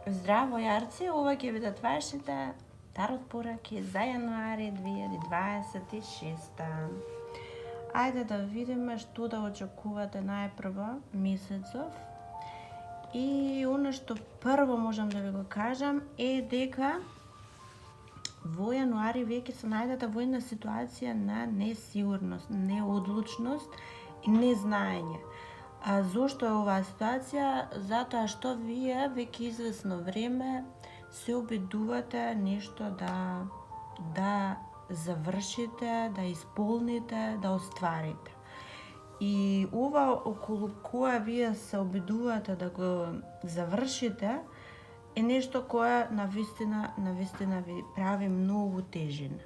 Здраво, јарци, ова ќе бидат вашите тарот пораки за јануари 2026. Ајде да видиме што да очекувате најпрво месецов. И оно што прво можам да ви го кажам е дека во јануари вие ќе се најдете во една ситуација на несигурност, неодлучност и незнаење. А зошто е оваа ситуација? Затоа што вие веќе извесно време се обидувате нешто да завршите, да исполните, да остварите. И ова околу кое вие се обидувате да го завршите е нешто кое навистина ви прави многу тежина.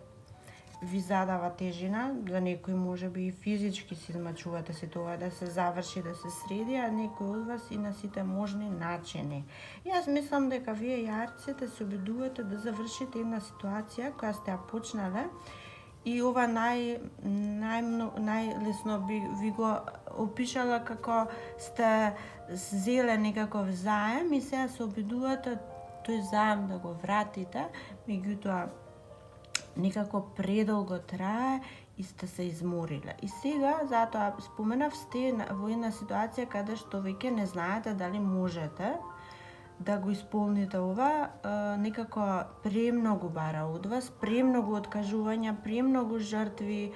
Ви задава тежина, за некој можеби и физички се измачувате се тоа да се заврши, да се среди, а некој од вас и на сите можни начини. Јас мислам дека вие јарците се обидувате да завршите една ситуација која сте ја почнале и ова најлесно би го опишала како сте зеле некаков заем и сега се обидувате тој заем да го вратите, меѓутоа некако предолго трае и сте се измориле. И сега, затоа споменав, сте во една ситуација каде што веќе не знаете дали можете да го исполните ова, некако премногу бара од вас, премногу откажувања, премногу жртви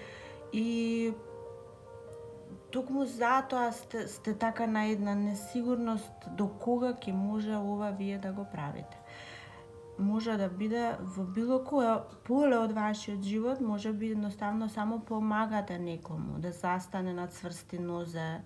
и токму затоа сте така на една несигурност до кога ќе може ова вие да го правите. Може да биде во било кое поле од вашиот живот, може би едноставно само помагате некому да застане на цврсти нозе,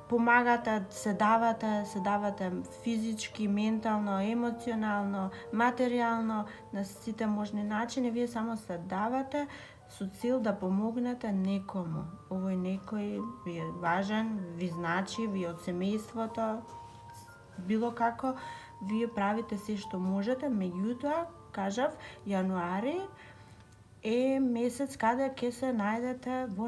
помагате, се давате физички, ментално, емоционално, материјално, на сите можни начини, вие само се давате со цел да помогнете некому. Овој некој ви е важен, ви значи, ви од семејството, било како, вие правите се што можете, меѓутоа, кажав, јануари е месец каде ќе се најдете во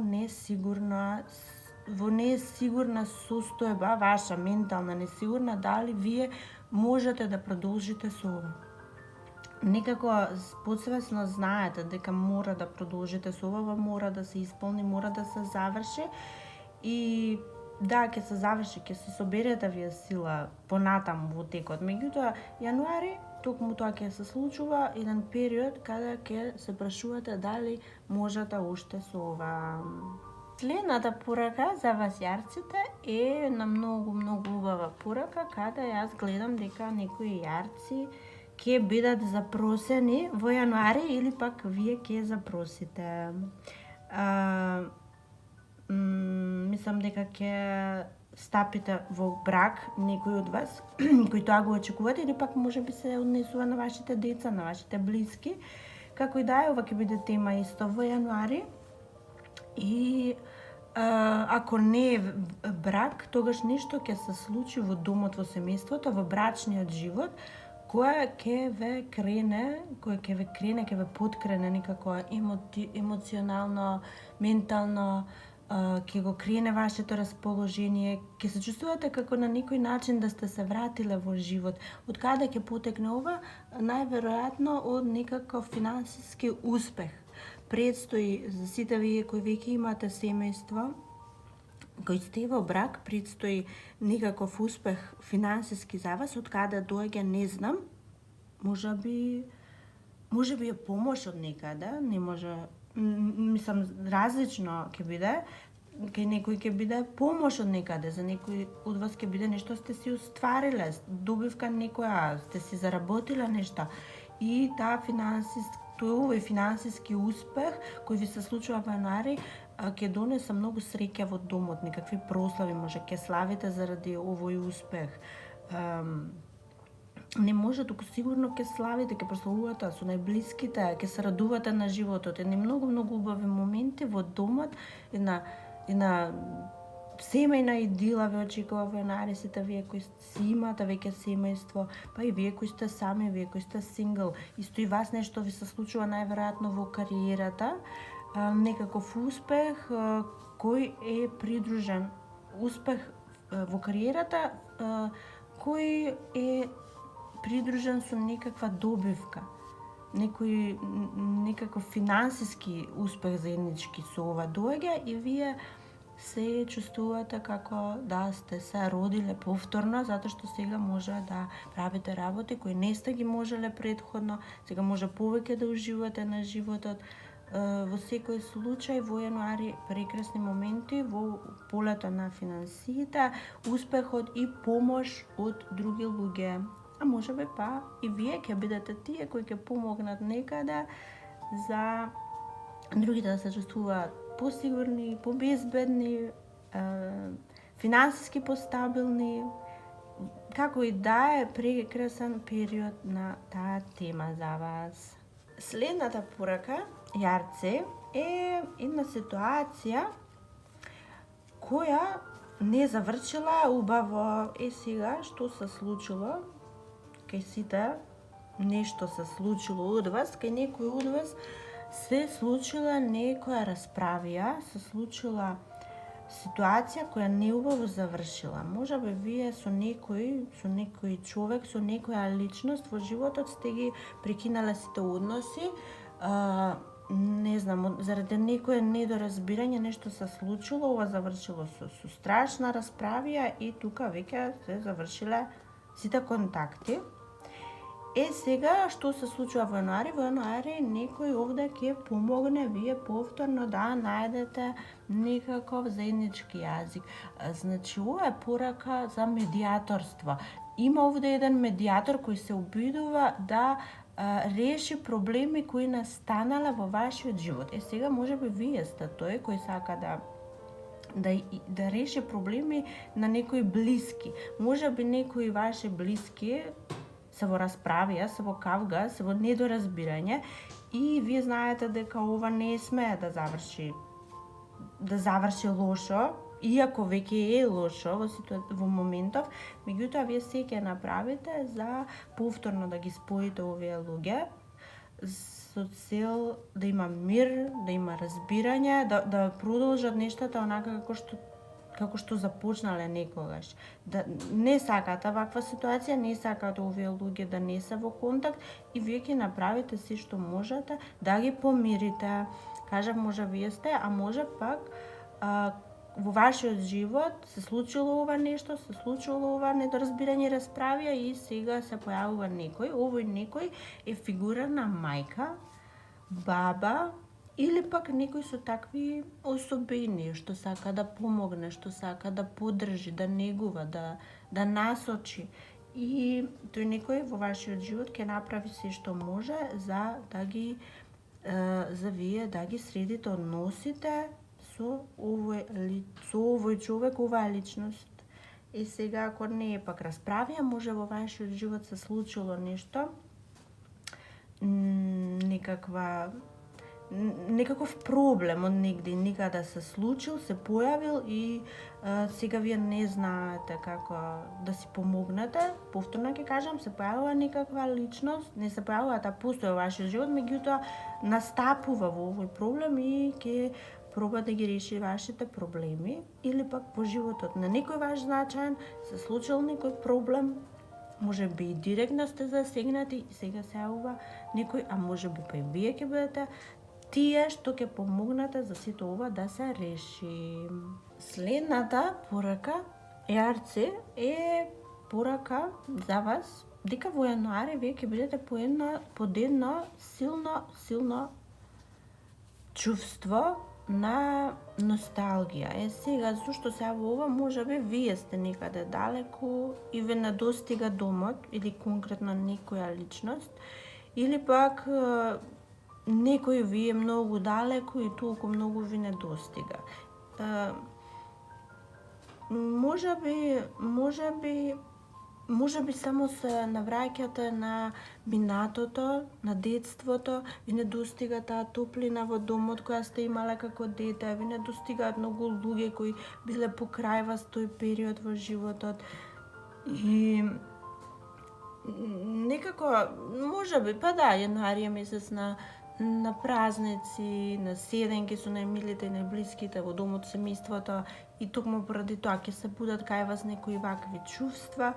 несигурна состојба, ваша ментална несигурна, дали вие можете да продолжите со ова. Некако подсвесно знаете дека мора да продолжите со ова, мора да се исполни, мора да се заврши и да, ќе се заврши, ќе се соберете вие сила понатаму во текот. Меѓутоа, јануари, токму тоа ќе се случува еден период каде ќе се прашувате дали можете уште со ова. Следната порака за вас јарците е на многу убава порака, каде јас гледам дека некои јарци ќе бидат запросени во јануари или пак вие ќе запросите. Мислам дека ќе стапите во брак некој од вас кој тоа го очекувате или пак можеби се однесува на вашите деца, на вашите блиски. Како и да е, ова ќе биде тема исто во јануари. И ако не е брак, тогаш нешто ќе се случи во домот, во семејството, во брачниот живот, која ќе ве подкрене некако емоционално, ментално, ќе го крене вашето расположение, ќе се чувствувате како на некој начин да сте се вратиле во живот. Од каде ќе потекне ова? Најверојатно од некаков финансиски успех. Предстои за сите вие кои веќе имате семејство, кои сте во брак, предстои некаков успех финансиски за вас, од каде доаѓа, не знам, можеби е помош од некаде, не може, мислам, различно ќе биде, кај некој ќе биде помош од некаде, за некој од вас ќе биде нешто сте си оствариле, добивка некоја, сте си заработиле нешто. И овој финансиски успех кој ви се случува во јануари ќе донесе многу среќа во домот, некакви прослави, може ќе славите заради овој успех. Не може, туку сигурно ќе славите, ќе прославувате со најблиските, ќе се радувате на животот. Едни многу убави моменти во домот, една семејна идила ве очекува во јануари, сите вие кои си имате веќе семејство, па и вие кои сте сами, вие кои сте сингл. Исто и вас нешто ви се случува најверојатно во кариерата, некаков успех кој е придружен, успех во кариерата кој е придружен со некаква добивка, некаков финансиски успех заеднички со ова доаѓа и вие се чувствувате како да сте се родиле повторно, затоа што сега може да правите работи кои не сте ги можеле претходно, сега може повеќе да уживате на животот. Во секој случај, во јануари прекрасни моменти во полето на финансиите, успехот и помош од други луѓе. А може би па и вие ќе бидете тие кои ќе помогнат некаде за другите да се чувствуваат посигурни, побезбедни, финансиски постабилни, како и да е прекрасен период на таа тема за вас. Следната порака, јарце, е една ситуација која не завршила убаво. Сега, што се случило? Кај сите нешто се случило од вас, кај некој од вас се случила некоја расправија, се случила ситуација која неубаво завршила. Може би вие со некој човек, со некоја личност во животот сте ги прекинале сите односи, не знам, заради некое недоразбирање нешто се случило, ова завршило со страшна расправија и тука веќе се завршиле сите контакти. Сега, што се случува во јануари? Во јануари некој овде ќе помогне вие повторно да најдете некаков заеднички јазик. Значи, ова е порака за медијаторство. Има овде еден медијатор кој се обидува да реши проблеми кои настанале во вашиот живот. Сега може би вие сте тој кој сака да реши проблеми на некои блиски. Може би некои ваши блиски се во расправија, се во кавга, се во недоразбирање и вие знаете дека ова не смее да заврши лошо, иако веќе е лошо во моментов, меѓутоа вие се ќе направите за повторно да ги споите овие луѓе со цел да има мир, да има разбирање, да продолжат нештата онака како што започнале некогаш. Да не сакате ваква ситуација, не сакате овие луѓе да не се во контакт и вие ќе направите се што можете да ги помирите. Кажав, може вие сте, а може пак во вашиот живот се случило ова нешто, се случило ова недоразбирање, расправија и сега се појавува некој. Овој некој е фигура на мајка, баба или пак некој со такви особини, што сака да помогне, што сака да поддржи, да негува, да насочи. И тој некој во вашиот живот ќе направи се што може за вие да ги средите односите со овој човек, оваа личност. И сега, ако не е пак расправија, може во вашиот живот се случило нешто, некаков проблем од негде, никаде се случил, се појавил и сега вие не знаете како да си помогнете. Повторно ќе кажам, се појавува некаква личност, не се појавува, таа постои во вашиот живот, меѓутоа настапува во овој проблем и ќе проба да ги реши вашите проблеми, или пак во животот на некој ваш значаен се случил некој проблем, може би и директно сте засегнати и сега се јавува некој, а може би па и вие ќе бидете тие што ќе помогнете за сето ова да се реши. Следната порака, јарце, е порака за вас дека во јануари вие ќе бидете под едно силно чувство на носталгија. Сега, зашто се јавува ова? Може би вие сте некаде далеку и ве недостига домот или конкретно некоја личност, или пак некој ви е многу далеку и толку многу ви недостига. Може би само се навраќате на минатото, на детството, ви недостига таа топлина во домот која сте имале како дете, ви недостигаат многу луѓе кои биле покрај вас тој период во животот. И некако, може би, па да, јануари е месец на празници, на седенки со најмилите и најблиските во домот, семејството, и токму поради тоа ќе се будат кај вас некои вакви чувства,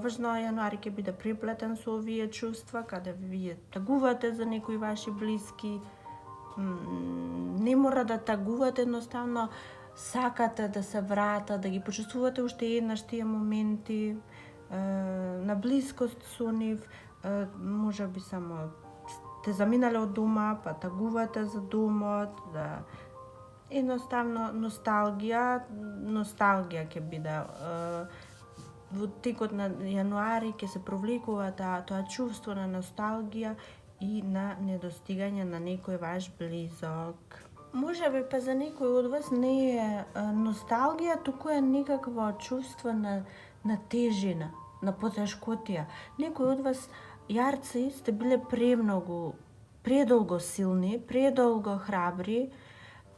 Важно јануари ќе биде преплетен со овие чувства, каде вие тагувате за некои ваши блиски. Не мора да тагувате, едноставно сакате да се врата, да ги почувствувате уште еднаш тие моменти на блискост со нив. Може би само те заминале од дома, па тагувате за домот, да едноставно носталгија ќе биде. Во текот на јануари ќе се провлекува тоа чувство на носталгија и на недостигање на некој ваш близок. Може би па за некој од вас не е носталгија, туку е некакво чувство на тежина, на потешкотија. Некој од вас јарци сте биле предолго силни, предолго храбри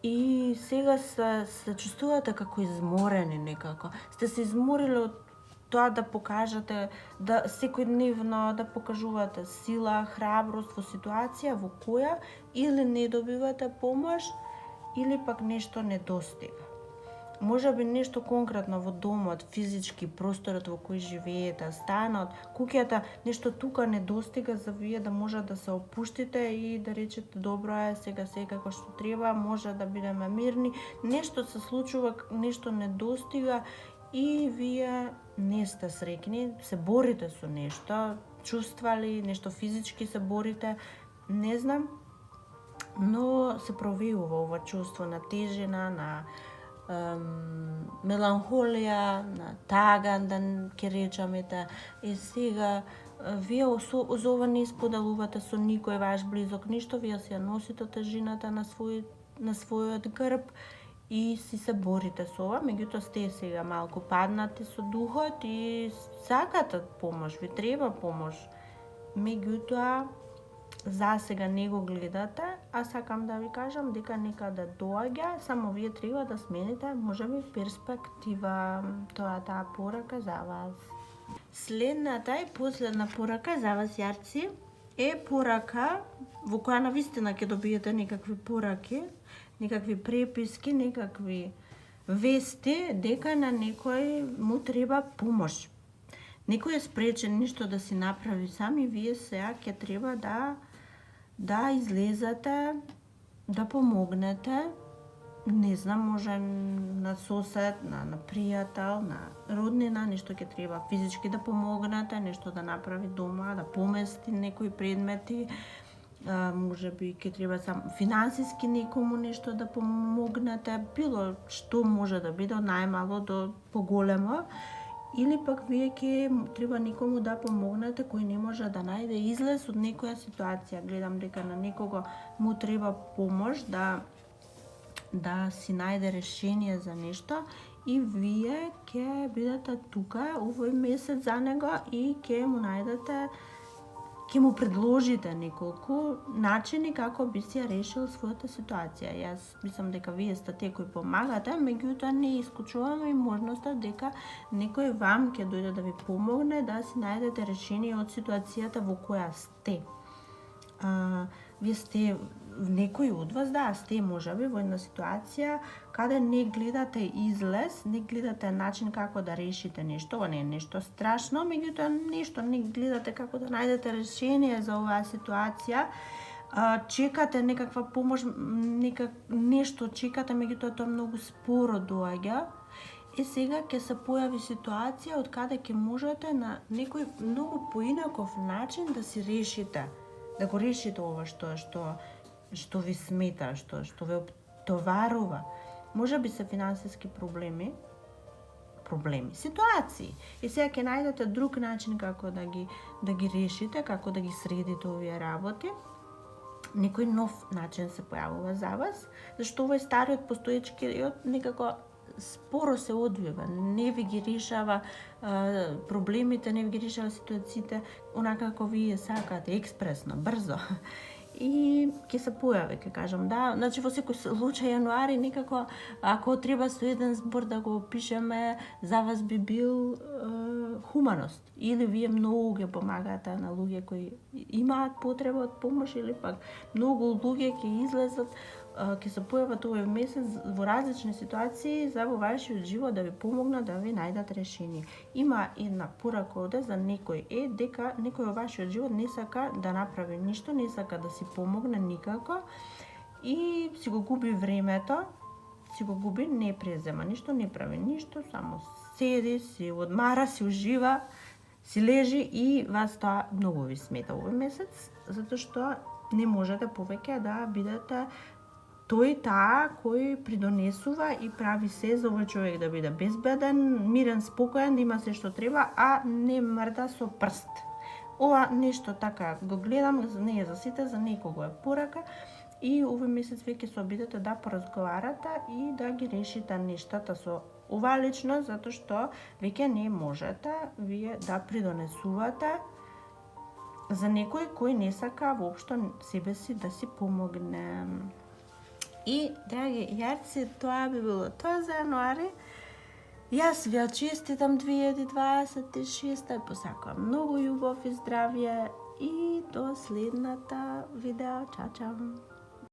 и сега се чувствувате како изморени некако. Сте се измориле од тоа да покажете, да секојдневно да покажувате сила, храброст во ситуација во која или не добивате помош, или пак нешто недостига. Може би нешто конкретно во домот, физички просторот во кој живеете, станот, куќата, нешто тука недостига за вие да може да се опуштите и да речете добро е, сега секако што треба, може да бидеме мирни. Нешто се случува, нешто недостига и вие не сте среќни, се борите со нешто, чувствали, нешто физички се борите, не знам, но се провеува ова чувство на тежина, на меланхолија, на таган, да ќе речеме. И сега вие за ова не споделувате со никој ваш близок ништо, вие си ја носите тежината на својот грб и си се борите со ова, меѓутоа сте сега малку паднати со духот и сакате помош, ви треба помош. Меѓутоа за сега не го гледате, а сакам да ви кажам дека некаде доаѓа, само вие треба да смените можеби перспектива. Тоа е таа порака за вас. Следната и последна порака за вас, јарци, е порака во која навистина ќе добиете некакви пораки, некакви преписки, некакви вести дека на некој му треба помош. Некој е спречен ништо да си направи сам и вие сега ќе треба да излезете, да помогнете, не знам, може на сосед, на пријател, на роднина, нешто ќе треба физички да помогнете, нешто да направи дома, да помести некои предмети, може би ќе треба сам финансиски некому нешто да помогнете, било што може да биде од најмало до поголемо, или пак вие ќе треба некому да помогнете кој не може да најде излез од некоја ситуација. Гледам дека на некого му треба помош да си најде решение за нешто и вие ќе бидете тука овој месец за него и ќе му предложите неколку начини како би си ја решил својата ситуација. Јас мислам дека вие сте тие кои помагате, меѓутоа не исклучувам и можноста дека некој вам ќе дојде да ви помогне да си најдете решение од ситуацијата во која сте. Вие сте, некој од вас, сте можеби во една ситуација каде не гледате излез, не гледате начин како да решите нешто, ова не е нешто страшно, меѓутоа нешто не гледате како да најдете решение за оваа ситуација, чекате некаква помош, нешто чекате, меѓутоа тоа многу споро доаѓа. И сега ќе се појави ситуација од каде ќе можете на некој многу поинаков начин да си решите, да го решите ова што ви смета, што ве обтоварува. Може би се финансиски проблеми, ситуации. И сега ќе најдете друг начин како да ги решите, како да ги средите овие работи. Некој нов начин се појавува за вас, зашто овој стариот постоечкиот некако споро се одвива, не ви ги решава проблемите, не ви ги решава ситуациите онака како вие сакате, експресно, брзо. И ќе се појави, ќе кажам, значи во секој случај јануари некако, ако треба со еден збор да го опишеме, за вас би бил хуманост. Или вие многу ги помагате на луѓе кои имаат потреба од помош, или пак многу луѓе ќе излезат ќе се појават овој месец во различни ситуации за во вашиот живот да ви помогнат да ви најдат решение. Има една порака овде за некој дека некој во вашиот живот не сака да направи ништо, не сака да си помогне никако и си го губи времето, не презема ништо, не прави ништо, само седи, си одмара, си ужива, си лежи и вас тоа многу ви смета овој месец, затоа што не можете повеќе да бидете тој таа кој придонесува и прави се за овој човек да биде безбеден, мирен, спокоен, да има се што треба, а не мрда со прст. Ова нешто така го гледам, не е за сите, за некого е порака и овој месец веќе се обидете да поразговарате и да ги решите нештата со оваа личност, затоа што веќе не можете вие да придонесувате за некој кој не сака воопшто себе си да си помогне. И, драги јарци, тоа би било тоа за јануари. Јас ви честитам 2026 и посакувам многу љубов и здравје и до следната видео. Чао, чао!